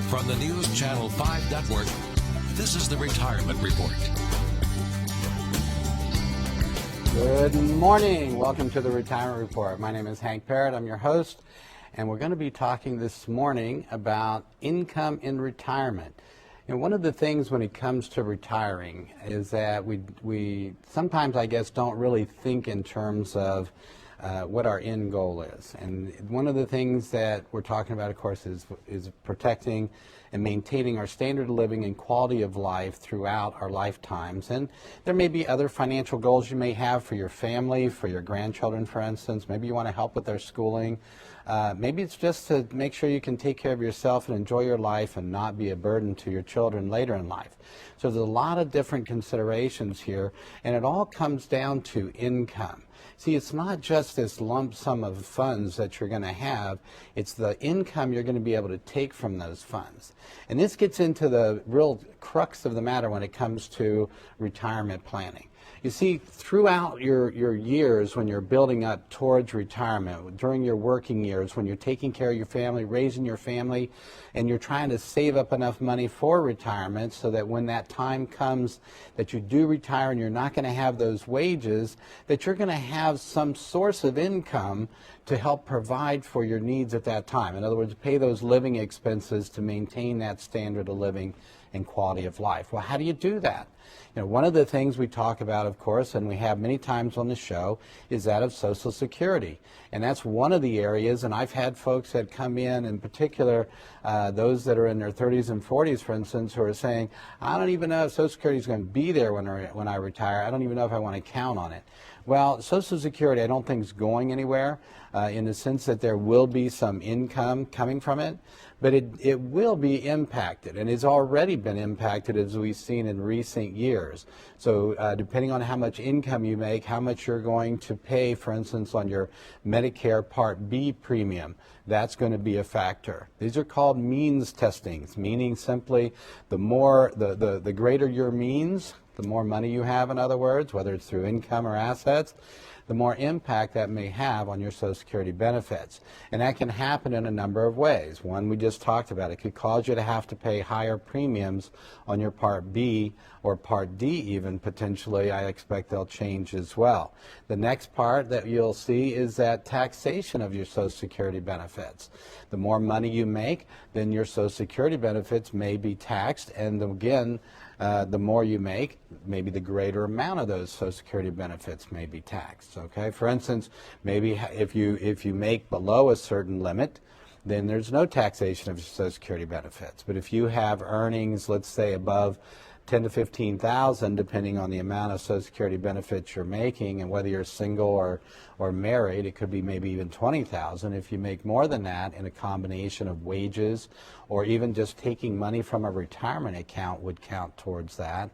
From the News Channel 5 Network, this is the Retirement Report. Good morning. Welcome to the Retirement Report. My name is Hank Parrott. I'm your host, and we're going to be talking this morning about income in retirement. And one of the things when it comes to retiring is that we sometimes, I guess, don't really think in terms of what our end goal is. And one of the things that we're talking about, of course, is protecting and maintaining our standard of living and quality of life throughout our lifetimes. And there may be other financial goals you may have for your family, for your grandchildren, for instance. Maybe you want to help with their schooling. Maybe it's just to make sure you can take care of yourself and enjoy your life and not be a burden to your children later in life. So there's a lot of different considerations here, and it all comes down to income. See, it's not just this lump sum of funds that you're going to have, it's the income you're going to be able to take from those funds. And this gets into the real crux of the matter when it comes to retirement planning. You see, throughout your years when you're building up towards retirement, during your working years, when you're taking care of your family, raising your family, and you're trying to save up enough money for retirement so that when that time comes that you do retire and you're not going to have those wages, that you're going to have some source of income to help provide for your needs at that time. In other words, pay those living expenses to maintain that standard of living and quality of life. Well, how do you do that? You know, one of the things we talk about, of course, and we have many times on the show, is that of Social Security. And that's one of the areas, and I've had folks that come in particular, those that are in their 30s and 40s, for instance, who are saying, I don't even know if Social Security is going to be there when I retire. I don't even know if I want to count on it. Well, Social Security I don't think is going anywhere in the sense that there will be some income coming from it, but it will be impacted, and it's already been impacted as we've seen in recent years. So depending on how much income you make, how much you're going to pay, for instance, on your Medicare Part B premium, that's going to be a factor. These are called means testings, meaning simply the greater your means, the more money you have, in other words, whether it's through income or assets, the more impact that may have on your Social Security benefits. And that can happen in a number of ways. One we just talked about. It could cause you to have to pay higher premiums on your Part B or Part D even, potentially. I expect they'll change as well. The next part that you'll see is that taxation of your Social Security benefits. The more money you make, then your Social Security benefits may be taxed, and again, the more you make, maybe the greater amount of those Social Security benefits may be taxed. Okay, for instance, maybe if you make below a certain limit, then there's no taxation of your Social Security benefits. But if you have earnings, let's say above 10 to 15,000, depending on the amount of Social Security benefits you're making, and whether you're single or married, it could be maybe even 20,000. If you make more than that in a combination of wages or even just taking money from a retirement account would count towards that,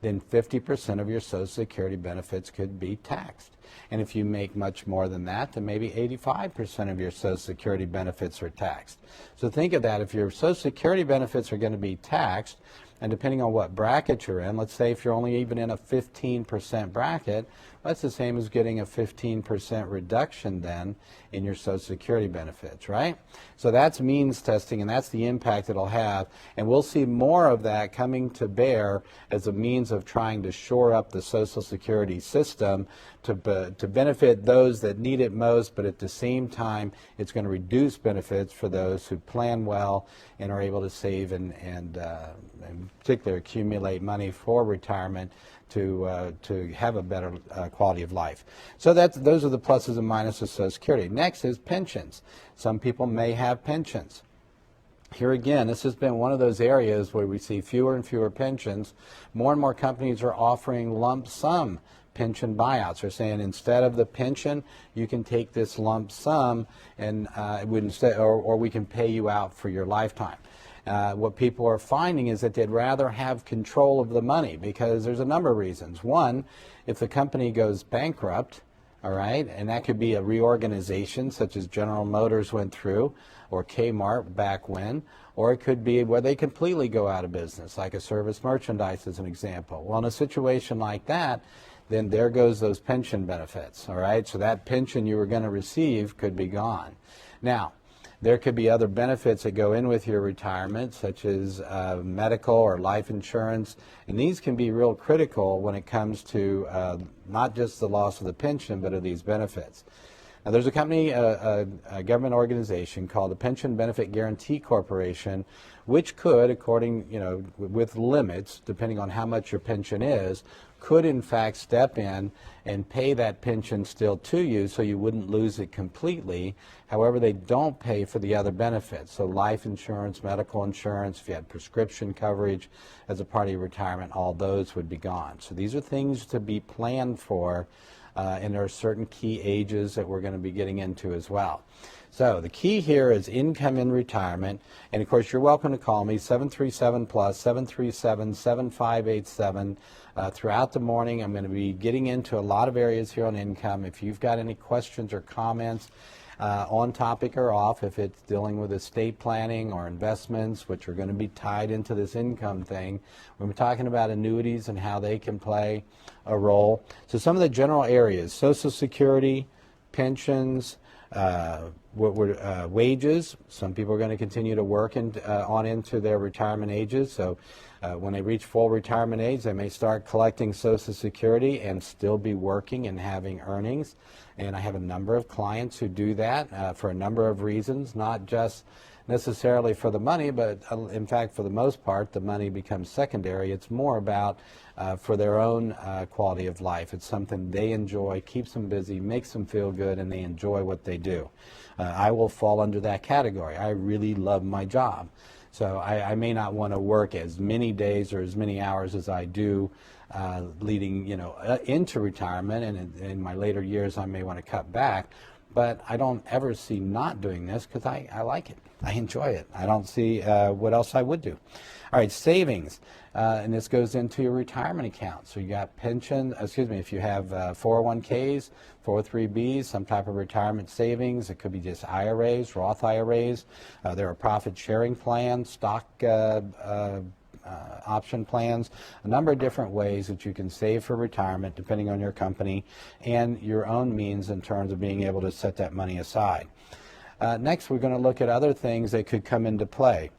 then 50% of your Social Security benefits could be taxed. And if you make much more than that, then maybe 85% of your Social Security benefits are taxed. So think of that. If your Social Security benefits are going to be taxed, and depending on what bracket you're in, let's say if you're only even in a 15% bracket, that's the same as getting a 15% reduction then in your Social Security benefits, right? So that's means testing, and that's the impact it'll have. And we'll see more of that coming to bear as a means of trying to shore up the Social Security system to benefit those that need it most, but at the same time, it's going to reduce benefits for those who plan well and are able to save and in particular accumulate money for retirement to have a better quality of life. So those are the pluses and minuses of Social Security. Next is pensions. Some people may have pensions. Here again, this has been one of those areas where we see fewer and fewer pensions. More and more companies are offering lump sum pension buyouts. They're saying instead of the pension, you can take this lump sum and or we can pay you out for your lifetime. What people are finding is that they'd rather have control of the money because there's a number of reasons. One, if the company goes bankrupt, all right, and that could be a reorganization such as General Motors went through or Kmart back when, or it could be where they completely go out of business, like a Service Merchandise as an example. Well, in a situation like that, then there goes those pension benefits, all right? So that pension you were going to receive could be gone. Now, There could be other benefits that go in with your retirement, such as medical or life insurance, and these can be real critical when it comes to not just the loss of the pension, but of these benefits. Now, there's a company, a government organization called the Pension Benefit Guaranty Corporation, which could, according, with limits, depending on how much your pension is, could in fact step in and pay that pension still to you so you wouldn't lose it completely. However, they don't pay for the other benefits. So life insurance, medical insurance, if you had prescription coverage as a part of your retirement, all those would be gone. So these are things to be planned for, and there are certain key ages that we're going to be getting into as well. So the key here is income in retirement, and of course you're welcome to call me, 737-PLUS, 737-7587. Throughout the morning I'm going to be getting into a lot of areas here on income. If you've got any questions or comments on topic or off, if it's dealing with estate planning or investments, which are going to be tied into this income thing, we're talking about annuities and how they can play a role. So some of the general areas: Social Security, pensions, wages. Some people are going to continue to work on into their retirement ages. So when they reach full retirement age, they may start collecting Social Security and still be working and having earnings. And I have a number of clients who do that for a number of reasons, not just necessarily for the money, but in fact, for the most part, the money becomes secondary. It's more about for their own quality of life. It's something they enjoy, keeps them busy, makes them feel good, and they enjoy what they do. I will fall under that category. I really love my job. So I may not want to work as many days or as many hours as I do leading into retirement, and in my later years I may want to cut back. But I don't ever see not doing this because I like it. I enjoy it. I don't see what else I would do. All right, savings. And this goes into your retirement account. So you got if you have 401ks, 403bs, some type of retirement savings. It could be just IRAs, Roth IRAs. There are profit sharing plans, stock option plans, a number of different ways that you can save for retirement depending on your company and your own means in terms of being able to set that money aside. Next, we're going to look at other things that could come into play.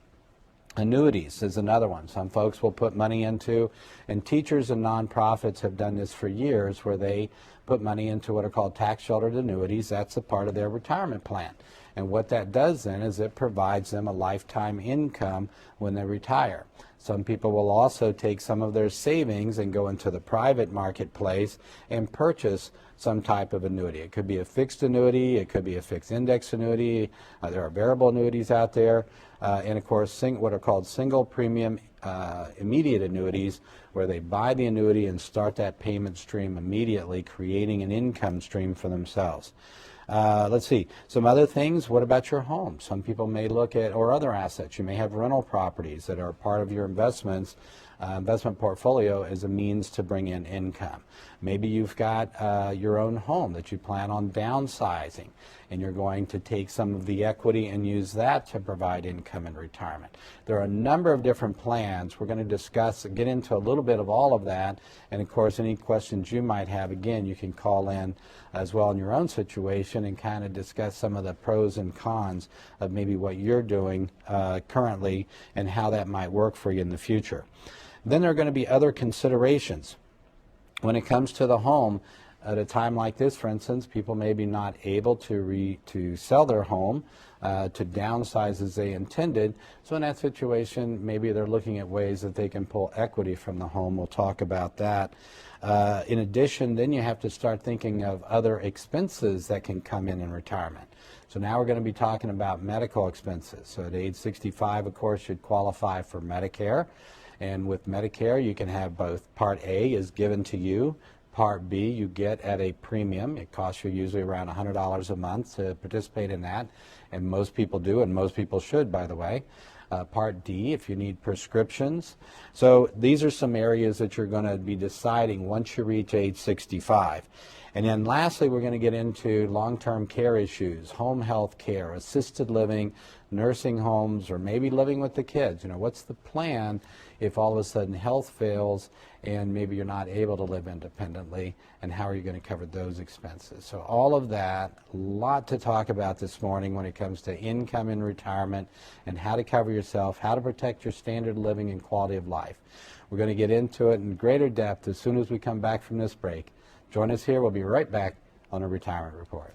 Annuities is another one. Some folks will put money into, and teachers and nonprofits have done this for years, where they put money into what are called tax-sheltered annuities. That's a part of their retirement plan. And what that does then is it provides them a lifetime income when they retire. Some people will also take some of their savings and go into the private marketplace and purchase some type of annuity. It could be a fixed annuity, it could be a fixed index annuity, there are variable annuities out there, and of course what are called single premium immediate annuities, where they buy the annuity and start that payment stream immediately, creating an income stream for themselves. Let's see, some other things. What about your home? Some people may look at, or other assets. You may have rental properties that are part of your investment portfolio as a means to bring in income. Maybe you've got your own home that you plan on downsizing, and you're going to take some of the equity and use that to provide income in retirement. There are a number of different plans. We're going to discuss and get into a little bit of all of that, and of course any questions you might have, again, you can call in as well in your own situation and kind of discuss some of the pros and cons of maybe what you're doing currently and how that might work for you in the future. Then there are going to be other considerations. When it comes to the home, at a time like this, for instance, people may be not able to sell their home, to downsize as they intended. So in that situation, maybe they're looking at ways that they can pull equity from the home. We'll talk about that. In addition, then you have to start thinking of other expenses that can come in retirement. So now we're going to be talking about medical expenses. So at age 65, of course, you'd qualify for Medicare. And with Medicare, you can have both Part A is given to you. Part B you get at a premium. It costs you usually around $100 a month to participate in that. And most people do, and most people should, by the way. Part D, if you need prescriptions. So these are some areas that you're going to be deciding once you reach age 65. And then lastly, we're going to get into long-term care issues, home health care, assisted living, nursing homes, or maybe living with the kids. What's the plan if all of a sudden health fails and maybe you're not able to live independently, and how are you going to cover those expenses? So all of that, a lot to talk about this morning when it comes to income in retirement and how to cover yourself, how to protect your standard of living and quality of life. We're going to get into it in greater depth as soon as we come back from this break. Join us here. We'll be right back on a Retirement Report.